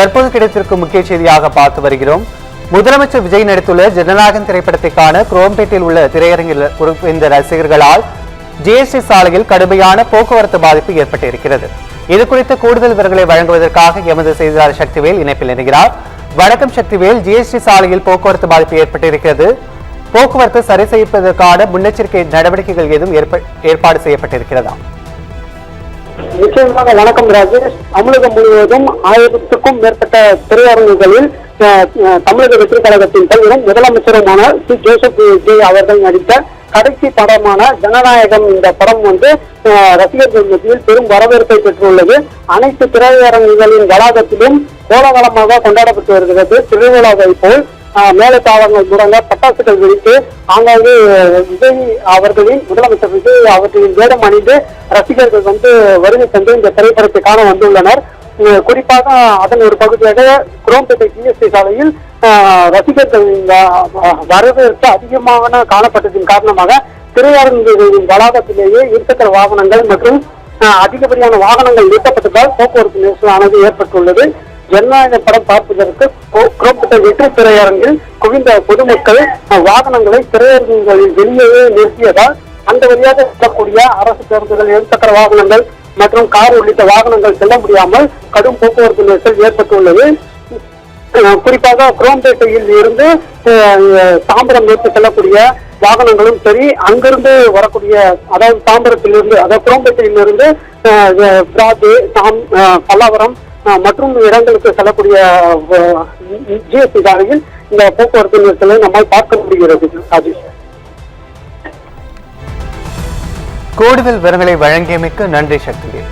தற்போது கிடைத்திருக்கும் முக்கிய செய்தியாக பார்த்து வருகிறோம். முதலமைச்சர் விஜய் நடித்துள்ள ஜனநாயகன் திரைப்படத்தை காண குரோம்பேட்டில் உள்ள திரையரங்கில் இந்த ரசிகர்களால் ஜிஎஸ்டி சாலையில் கடுமையான போக்குவரத்து பாதிப்பு ஏற்பட்டிருக்கிறது. இது குறித்த கூடுதல் விவரங்களை வழங்குவதற்காக எமது செய்தியாளர் சக்திவேல் இணைப்பில் இணைகிறார். வணக்கம் சக்திவேல். ஜிஎஸ்டி சாலையில் போக்குவரத்து பாதிப்பு ஏற்பட்டிருக்கிறது. போக்குவரத்து சரி செய்வதற்கான முன்னெச்சரிக்கை நடவடிக்கைகள் எதுவும் ஏற்பாடு செய்யப்பட்டிருக்கிறதா? நிச்சயமாக வணக்கம் ராஜேஷ். தமிழகம் முழுவதும் 1000க்கும் மேற்பட்ட திரையரங்குகளில் தமிழக வெற்றி கழகத்தின் தலைவரும் முதலமைச்சருமான சி ஜோசப் விஜய் அவர்கள் நடித்த கடைசி படமான ஜனநாயகம் இந்த படம் ரசிகர்கள் மத்தியில் பெரும் வரவேற்பை பெற்றுள்ளது. அனைத்து திரையரங்குகளின் வளாகத்திலும் கோலாகலமாக கொண்டாடப்பட்டு வருகிறது. திருவிழாவை போல் மேலத்தாளங்கள் முடங்க பட்டாசுகள் வெடித்து ஆங்காங்கே விஜய் அவர்களின் முதலமைச்சர் விஜய் அவர்களின் வேடம் அணிந்து ரசிகர்கள் வருகை தந்து இந்த திரைப்படத்தை காண வந்துள்ளனர். குறிப்பாக அதன் ஒரு பகுதியாக குரோம்பேட்டை ஜிஎஸ்டி சாலையில் ரசிகர்கள் வரவேற்பு அதிகமாக காணப்பட்டதன் காரணமாக திரையரங்குகளின் வளாகத்திலேயே இருசக்கர வாகனங்கள் மற்றும் அதிகப்படியான வாகனங்கள் நிறுத்தப்பட்டதால் போக்குவரத்து நெரிசலானது ஏற்பட்டுள்ளது. ஜனநாயக படம் பார்ப்பதற்கு குரோம்பேட்டை வெற்றி திரையரங்கில் குவிந்த பொதுமக்கள் வாகனங்களை திரையரங்குகளில் வெளியே நிறுத்தியதால் அந்த வழியாக செல்லக்கூடிய அரசு பேருந்துகள், இருசக்கர வாகனங்கள் மற்றும் கார் உள்ளிட்ட வாகனங்கள் செல்ல முடியாமல் கடும் போக்குவரத்து நெரிசல் ஏற்பட்டுள்ளது. குறிப்பாக குரோம்பேட்டையில் இருந்து தாம்பரம் நோக்கி செல்லக்கூடிய வாகனங்களும் சரி, அங்கிருந்து வரக்கூடிய அதாவது தாம்பரத்திலிருந்து அதாவது குரோம்பேட்டையிலிருந்து பல்லாவரம் மற்றும் இடங்களுக்கு செல்லக்கூடிய ஜிஎஸ்டி சாலையில் இந்த போக்குவரத்து நெரிசலை நம்மால் பார்க்க முடிகிறது. ராஜேஷ், கூடுதல் விவரங்களை வழங்கியமைக்கு நன்றி சக்திவேல்.